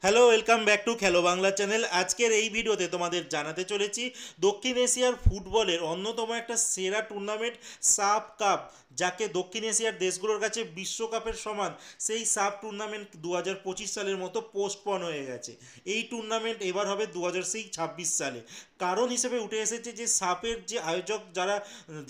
Hello, welcome back to খেলো Bangla channel. আজকের এই ভিডিওতে তোমাদের জানাতে চলেছি দক্ষিণ এশিয়ার ফুটবলের অন্যতম একটা সেরা টুর্নামেন্ট সাফ কাপ, যাকে দক্ষিণ এশিয়ার দেশগুলোর কাছে বিশ্বকাপের সমান সেই সাফ টুর্নামেন্ট 2025 সালের মতো পোস্টপন হয়ে গেছে। এই টুর্নামেন্ট এবার হবে 2026 সালে। কারণ হিসেবে উঠে এসেছে যে সাপের যে আয়োজক যারা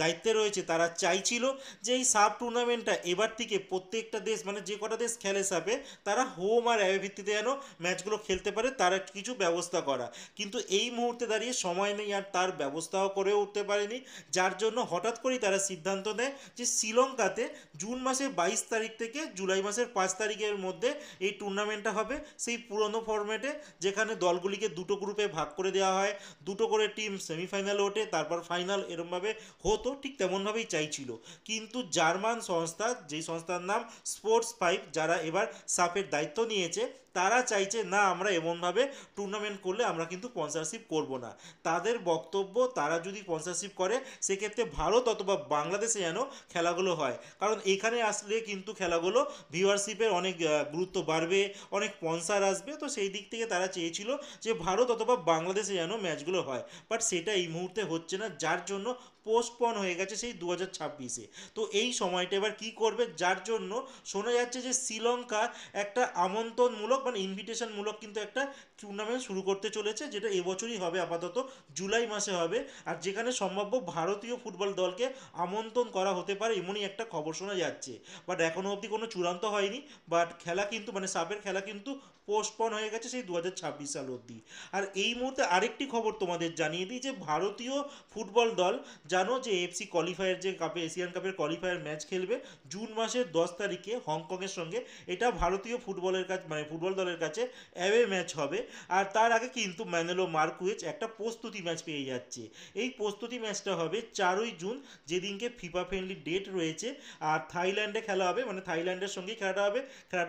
দায়িত্বে রয়েছে তারা চাইছিল যে এই সাপ টুর্নামেন্টটা এবার থেকে প্রত্যেকটা দেশ, মানে যে কটা দেশ খেলে সাপে, তারা হোম আর অ্যাওয়ে ভিত্তিতে যেন ম্যাচগুলো খেলতে পারে, তার একটা কিছু ব্যবস্থা করা। কিন্তু এই মুহূর্তে দাঁড়িয়ে সময় নেই আর তার ব্যবস্থাও করে উঠতে পারেনি, যার জন্য হঠাৎ করেই তারা সিদ্ধান্ত নেয় যে শ্রীলঙ্কাতে জুন মাসের 22 তারিখ থেকে জুলাই মাসের 5 তারিখের মধ্যে এই টুর্নামেন্টটা হবে সেই পুরনো ফরম্যাটে, যেখানে দলগুলিকে দুটো গ্রুপে ভাগ করে দেওয়া হয়, দুটো করে টিম সেমিফাইনাল ওঠে, তারপর ফাইনাল, এরমভাবে হতো। ঠিক তেমনভাবেই চাইছিল। কিন্তু জার্মান সংস্থা, যেই সংস্থার নাম স্পোর্টস 5, যারা এবার সাপের দায়িত্ব নিয়েছে, তারা চাইছে না, আমরা এমনভাবে টুর্নামেন্ট করলে আমরা কিন্তু স্পন্সরশিপ করব না। তাদের বক্তব্য, তারা যদি স্পন্সরশিপ করে সেক্ষেত্রে ভারত অথবা বাংলাদেশে যেন খেলাগুলো হয়, কারণ এখানে আসলে কিন্তু খেলাগুলো ভিউয়ারশিপের অনেক গুরুত্ব বাড়বে, অনেক স্পন্সর আসবে। তো সেই দিক থেকে তারা চেয়েছিল যে ভারত অথবা বাংলাদেশে যেন ম্যাচগুলো হয়, বাট সেটা এই মুহূর্তে হচ্ছে না, যার জন্য পোস্টপন হয়ে গেছে সেই 2026-এ। তো এই সময়টা এবার কি করবে, যার জন্য শোনা যাচ্ছে যে শ্রীলঙ্কা একটা আমন্ত্রণমূলক মানে ইনভিটেশনমূলক কিন্তু একটা টুর্নামেন্ট শুরু করতে চলেছে, যেটা এবছরই হবে, আপাতত জুলাই মাসে হবে। আর যেখানে সম্ভাব্য ভারতীয় ফুটবল দলকে আমন্ত্রণ করা হতে পারে এমনই একটা খবর শোনা যাচ্ছে। বাট এখনও অবধি কোনো চূড়ান্ত হয়নি। বাট খেলা কিন্তু, মানে সাবের খেলা কিন্তু পোস্টপন হয়ে গেছে সেই 2026 সাল অবধি। আর এই মুহূর্তে আরেকটি খবর তোমাদের জানিয়ে দিই যে ভারতীয় ফুটবল দল, জানো যে এফসি কোয়ালিফায়ার, যে কাপে এশিয়ান কাপের কোয়ালিফায়ার ম্যাচ খেলবে জুন মাসের 10 তারিখে হংকংয়ের সঙ্গে, এটা ভারতীয় ফুটবলের কাছে, মানে ফুটবল দলের কাছে অ্যাওয়ে ম্যাচ হবে। আর তার আগে কিন্তু ম্যানেলো মার্কুয়েজ একটা প্রস্তুতি ম্যাচ পেয়ে যাচ্ছে। এই প্রস্তুতি ম্যাচটা হবে 4ই জুন, যেদিনকে ফিফা ফ্রেন্ডলি ডেট রয়েছে। আর থাইল্যান্ডে খেলা হবে, মানে থাইল্যান্ডের সঙ্গেই খেলাটা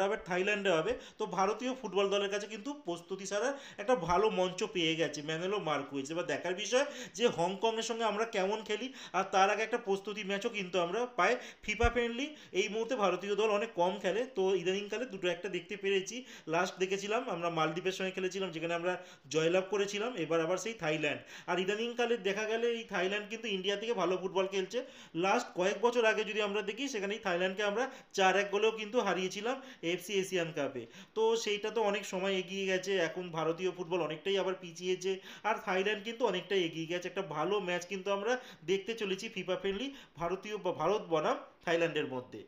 হবে থাইল্যান্ডে হবে। তো ভারতীয় ফুটবল দলের কাছে কিন্তু প্রস্তুতি ছাড়ার একটা ভালো মঞ্চ পেয়ে গেছে ম্যানেলো মার্কুয়েজ। এবার দেখার বিষয় যে হংকংয়ের সঙ্গে আমরা কেমন খেলি, আর তার আগে একটা প্রস্তুতি ম্যাচও কিন্তু আমরা পাই ফিফা ফ্রেন্ডলি। এই মুহূর্তে ভারতীয় দল অনেক কম খেলে, তো ইদানিংকালে দুটো একটা দেখতে পেরেছি। লাস্ট দেখেছিলাম আমরা মালদ্বীপের সঙ্গে খেলেছিলাম, যেখানে আমরা জয়লাভ করেছিলাম। এবার আবার সেই থাইল্যান্ড। আর ইদানিংকালে দেখা গেলে এই থাইল্যান্ড কিন্তু ইন্ডিয়া থেকে ভালো ফুটবল খেলছে। লাস্ট কয়েক বছর আগে যদি আমরা দেখি, সেখানে থাইল্যান্ডকে আমরা 4-1 গোলেও কিন্তু হারিয়েছিলাম এফসি এশিয়ান কাপে। তো সেইটা তো অনেক সময় এগিয়ে গেছে, এখন ভারতীয় ফুটবল অনেকটাই আবার পিছিয়েছে। আর থাইল্যান্ড কিন্তু অনেকটাই এগিয়ে গেছে। একটা ভালো ম্যাচ কিন্তু আমরা দেখতে চলেছি ফিফা ফ্রেন্ডলি ভারত বনাম থাইল্যান্ডের মধ্যে।